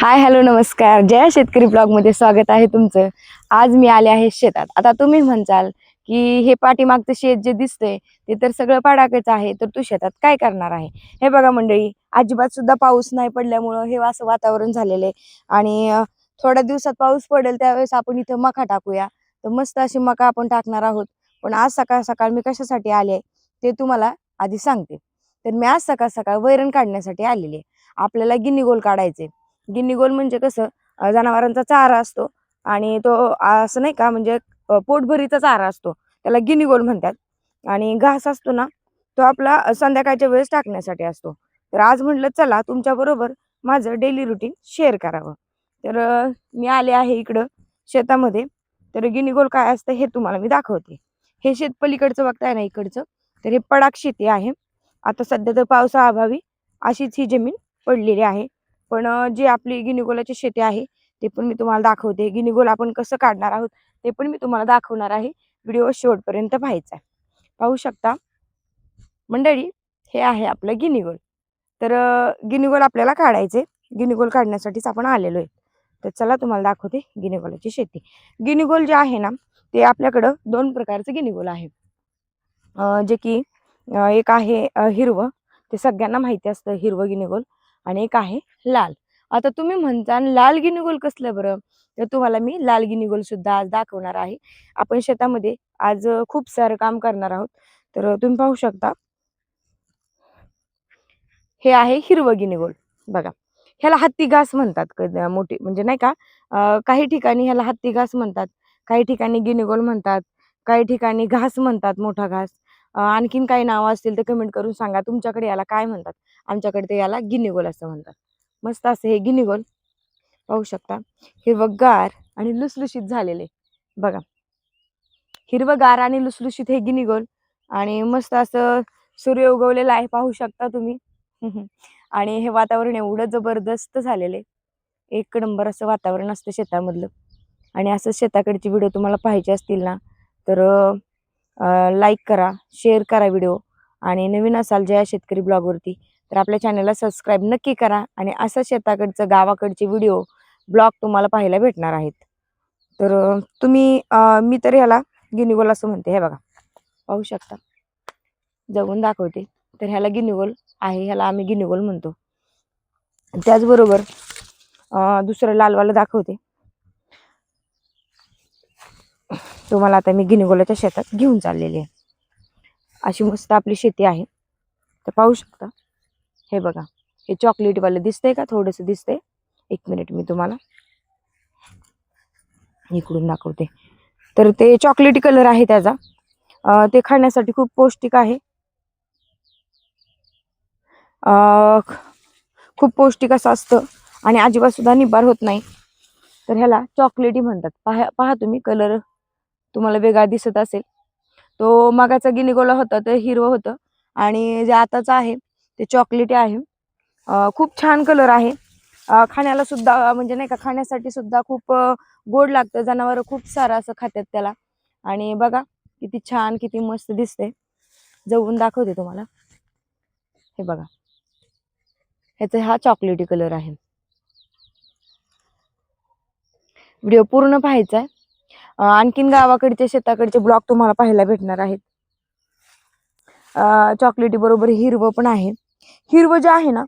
Hi hello नमस्कार. जय शेतकरी blog मध्ये स्वागत आहे तुमचं. आज मी आले आहे शेतात. आता तुम्ही म्हणसाल की हे पाठीमागचं शेत जे दिसतंय ते तर सगळं पाडाकच आहे, तर तू शेतात काय करणार आहे? हे बघा मंडळी, अजिबात सुद्धा पाऊस नाही पडल्यामुळं हे असं वातावरण झालेलं आहे. आणि थोड्या दिवसात पाऊस पडेल त्यावेळेस आपण इथं मका टाकूया. तर मस्त अशी मका आपण टाकणार आहोत. पण आज सकाळ सकाळ मी कशासाठी आले ते तुम्हाला आधी सांगते. तर मी आज सकाळ सकाळ वैरण काढण्यासाठी आलेली आहे. आपल्याला गिनी गोल काढायचे. गिनी गोल म्हणजे कसं, जनावरांचा चारा असतो आणि तो असं नाही का, म्हणजे पोटभरीचा चारा असतो, त्याला गिनी गोल म्हणतात. आणि घास असतो ना, तो आपला संध्याकाळच्या वेळेस टाकण्यासाठी असतो. तर आज म्हटलं चला तुमच्या बरोबर माझं डेली रुटीन शेअर करावं. तर मी आले आहे इकडं शेतामध्ये. तर गिनी गोल काय असतं हे तुम्हाला मी दाखवते. हे शेत पलीकडचं बघताय ना इकडचं, तर हे पडाक शेती आहे. आता सध्या तर पावसाअभावी अशीच ही जमीन पडलेली आहे. पण जी आपली गिनीगोलाची शेती आहे ते पण मी तुम्हाला दाखवते. गिनीगोल आपण कसं काढणार आहोत ते पण मी तुम्हाला दाखवणार आहे. व्हिडिओ शेवटपर्यंत पाहायचा आहे. पाहू शकता मंडळी, हे आहे आपलं गिनीगोल. तर गिनीगोल आपल्याला काढायचे. गिनीगोल काढण्यासाठीच आपण आलेलो आहे. तर चला तुम्हाला दाखवते गिनीगोलाची शेती. गिनीगोल जे आहे ना, ते आपल्याकडं दोन प्रकारचे गिनीगोल आहे. जे की एक आहे हिरवं, ते सगळ्यांना माहिती असतं हिरवं गिनीगोल. आणि एक आहे लाल. आता तुम्ही म्हणताल लाल गिनीगोल कसलं बरं? तर तुम्हाला मी लाल गिनीगोल सुद्धा आज दाखवणार आहे. आपण शेतामध्ये आज खूप सारं काम करणार आहोत. तर तुम्ही पाहू शकता, हे आहे हिरवं गिनीगोल. बघा, ह्याला हत्ती घास म्हणतात. मोठी म्हणजे नाही का, काही ठिकाणी ह्याला हत्ती घास म्हणतात, काही ठिकाणी गिनीगोल म्हणतात, काही ठिकाणी घास म्हणतात, मोठा घास. आणखीन काही नावं असतील तर कमेंट करून सांगा तुमच्याकडे याला काय म्हणतात. आमच्याकडे ते याला गिनीगोल असं म्हणतात. मस्त असं हे गिनीगोल पाहू शकता, हिरवंगार आणि लुसलुशीत झालेले. बघा, हिरवंगार आणि लुसलुशीत हे गिनीगोल. आणि मस्त असं सूर्य उगवलेला आहे पाहू शकता तुम्ही. आणि हे वातावरण एवढं जबरदस्त झालेलं आहे. एक नंबर असं वातावरण असतं शेतामधलं. आणि असं शेताकडची व्हिडिओ तुम्हाला पाहायचे असतील ना, तर लाईक करा, शेअर करा व्हिडिओ. आणि नवीन असाल जया शेतकरी ब्लॉगवरती तर आपल्या चॅनलला सबस्क्राईब नक्की करा. आणि असं शेताकडचं गावाकडचे व्हिडिओ ब्लॉग तुम्हाला पाहायला भेटणार आहेत. तर तुम्ही मी तर ह्याला गिनीगोल असं म्हणते. हे बघा, पाहू शकता, जगून दाखवते. तर ह्याला गिनीगोल आहे, ह्याला आम्ही गिनीगोल म्हणतो. त्याचबरोबर दुसरं लालवाला दाखवते तुम्हाला. आता मी गिनीगोलाच्या शेतात घेऊन चाललेली आहे. अशी मस्त आपली शेती आहे. तर पाहू शकता, हे बघा, हे चॉकलेटवाले दिसतंय का? थोडंसं दिसतंय. एक मिनिट मी तुम्हाला इकडून दाखवते. तर ते चॉकलेटी कलर आहे त्याचा. ते खाण्यासाठी खूप पौष्टिक आहे. खूप पौष्टिक असं असतं आणि अजिबात सुद्धा निबार होत नाही. तर ह्याला चॉकलेटी म्हणतात. पहा तुम्ही, कलर तुम्हाला वेगळा दिसत असेल. तो मागाचा गिनीगोला होता ते हिरवं होतं आणि जे आताचं आहे ते चॉकलेटी आहे. खूप छान कलर आहे. खाण्याला सुद्धा म्हणजे नाही का, खाण्यासाठी सुद्धा खूप गोड लागतं. जनावरं खूप सारं असं खातात त्याला. आणि बघा किती छान, किती मस्त दिसते. जवळून दाखवते तुम्हाला. हे बघा, ह्याचा हा चॉकलेटी कलर आहे. व्हिडिओ पूर्ण पाहायचा आहे. आणखीन गावाकडचे शेताकडचे ब्लॉग तुम्हाला पाहायला भेटणार आहेत. चॉकलेटी बरोबर हिरवं पण आहे. हिरवं जे आहे ना,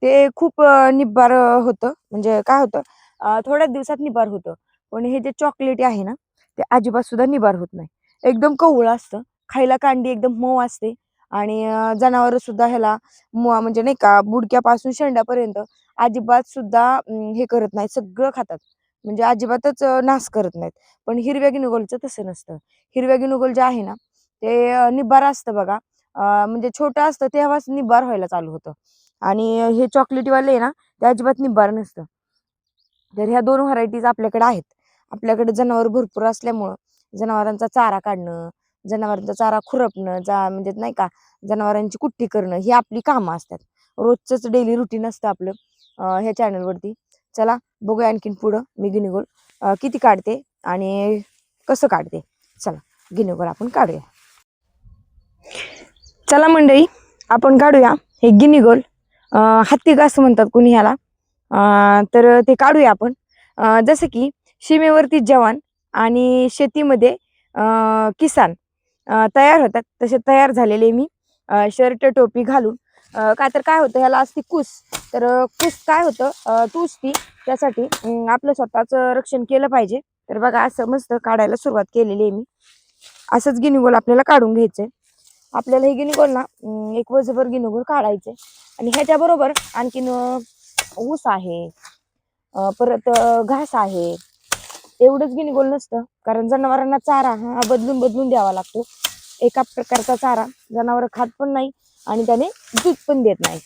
ते खूप निब्बार होतं. म्हणजे काय होतं, थोड्याच दिवसात निबार होतं. पण हे जे चॉकलेटी आहे ना, ते अजिबात सुद्धा निबार होत नाही. एकदम कवळं असतं. खायला कांडी एकदम मऊ असते. आणि जनावरं सुद्धा ह्याला म्हणजे नाही का, बुडक्यापासून शेंड्यापर्यंत अजिबात सुद्धा हे करत नाहीत. सगळं खातात. म्हणजे अजिबातच नाश करत नाहीत. पण हिरव्या गिनीगोलचं तसं नसतं. हिरव्या गिनीगोल जे आहे ना, ते निब्बार असतं बघा. म्हणजे छोटं असतं तेव्हाच निब्बार व्हायला चालू होतं. आणि हे चॉकलेटीवाले आहे ना, ते अजिबात निब्बार नसतं. तर ह्या दोन व्हरायटीज आपल्याकडे आहेत. आपल्याकडे जनावर भरपूर असल्यामुळं जनावरांचा चारा काढणं, जनावरांचा चारा खुरपणं, म्हणजे नाही का, जनावरांची कुट्टी करणं ही आपली कामं असतात. रोजचंच डेली रुटीन असतं आपलं ह्या चॅनलवरती. चला बघूया आणखीन पुढं मी गिनीगोल किती काढते आणि कसं काढते. चला गिनीगोल आपण काढूया. चला मंडळी, आपण काढूया हे गिनीगोल. हत्ती घास म्हणतात कुणी ह्याला. तर ते काढूया आपण. जसं की सीमेवरती जवान आणि शेतीमध्ये किसान तयार होतात, तसे तयार झालेले मी शर्ट टोपी घालून. का तर काय होतं, ह्याला असते कुस. तर कुस काय होतं, टुसती. त्यासाठी आपलं स्वतःचं रक्षण केलं पाहिजे. तर बघा असं मस्त काढायला सुरुवात केलेली आहे मी. असंच गिनीगोल आपल्याला काढून घ्यायचंय. आपल्याला हे गिनीगोल ना एक वजभर गिनीगोल काढायचे. आणि ह्याच्याबरोबर आणखीन ऊस आहे, परत घास आहे. एवढंच गिनीगोल नसतं, कारण जनावरांना चारा हा बदलून बदलून द्यावा लागतो. एका प्रकारचा चारा जनावर खात पण नाही आणि त्याने दूध पण देत नाही.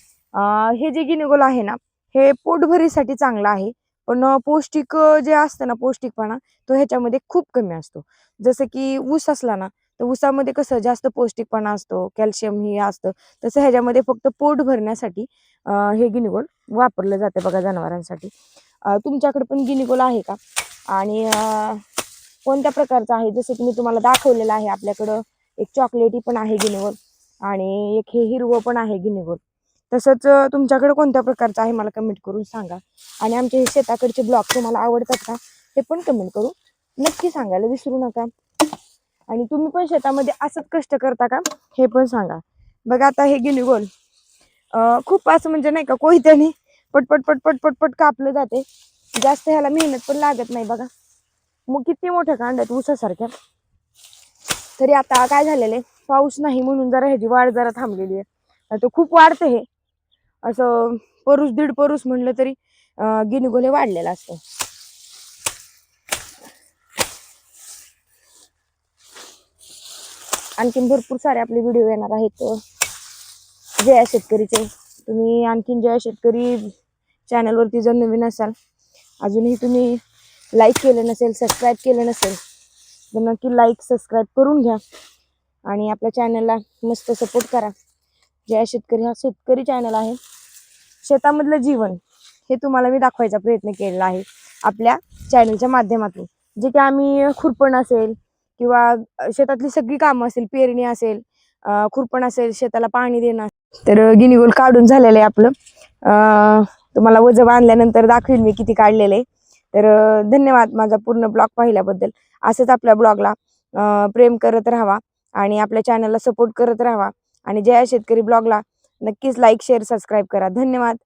हे जे गिनीगोल आहे ना, हे पोटभरीसाठी चांगलं आहे. पण पौष्टिक जे असतं ना, पौष्टिकपणा तो ह्याच्यामध्ये खूप कमी असतो. जसं की ऊस असला ना, तर ऊसामध्ये कसं जास्त पौष्टिकपणा असतो, कॅल्शियम हे असतं. तसं ह्याच्यामध्ये फक्त पोट भरण्यासाठी हे गिनीगोल वापरलं जातं बघा जनावरांसाठी. तुमच्याकडे पण गिनीगोल आहे का? आणि कोणत्या प्रकारचं आहे? जसं की मी तुम्हाला दाखवलेलं आहे, आपल्याकडं एक चॉकलेटी पण आहे गिनीगोल आणि एक हे हिरवं पण आहे गिनीगोल. तसंच तुमच्याकडे कोणत्या प्रकारचं आहे मला कमेंट करून सांगा. आणि आमचे हे शेताकडचे ब्लॉग तुम्हाला आवडतात का, हे पण कमेंट करून नक्की सांगायला विसरू नका. आणि तुम्ही पण शेतामध्ये असंच कष्ट करता का, हे पण सांगा. बघा आता हे गिनीगोल खूप असं म्हणजे नाही का, कोयत्याने पटपट पटपट पटपट कापलं जाते. जास्त ह्याला मेहनत पण लागत नाही बघा. मग किती मोठ्या कांड्यात ऊसासारख्या. तरी आता काय झालेलं आहे, पाऊस नाही म्हणून जरा ह्याची वाढ जरा थांबलेली आहे. आता खूप वाढतं हे, असं परूस दीड परूस म्हणलं तरी गिनीगोल हे वाढलेलं असतं. आणखीन भरपूर सारे आपले व्हिडिओ येणार आहेत जया शेतकरीचे. तुम्ही आणखीन जया शेतकरी चॅनलवरती जर नवीन असाल, अजूनही तुम्ही लाईक केलं नसेल, सबस्क्राईब केलं नसेल, तर नक्की लाईक सबस्क्राईब करून घ्या आणि आपल्या चॅनलला मस्त सपोर्ट करा. जया शेतकरी हा शेतकरी चॅनल आहे. शेतामधलं जीवन हे तुम्हाला मी दाखवायचा प्रयत्न केलेला आहे आपल्या चॅनलच्या माध्यमातून. जे की आम्ही खुरपण असेल किंवा शेतातली सगळी कामं असेल, पेरणी असेल, खुरपण असेल, शेताला पाणी देणं. तर गिनीगोल काढून झालेलं आहे आपलं. तुम्हाला वजन बांधल्यानंतर दाखवीन मी किती काढलेलं आहे. तर धन्यवाद माझा पूर्ण ब्लॉग पाहिल्याबद्दल. असंच आपल्या ब्लॉगला प्रेम करत राहावा आणि आपल्या चॅनलला सपोर्ट करत राहावा. आणि जया शेतकरी ब्लॉगला नक्कीच लाईक शेअर सबस्क्राईब करा. धन्यवाद.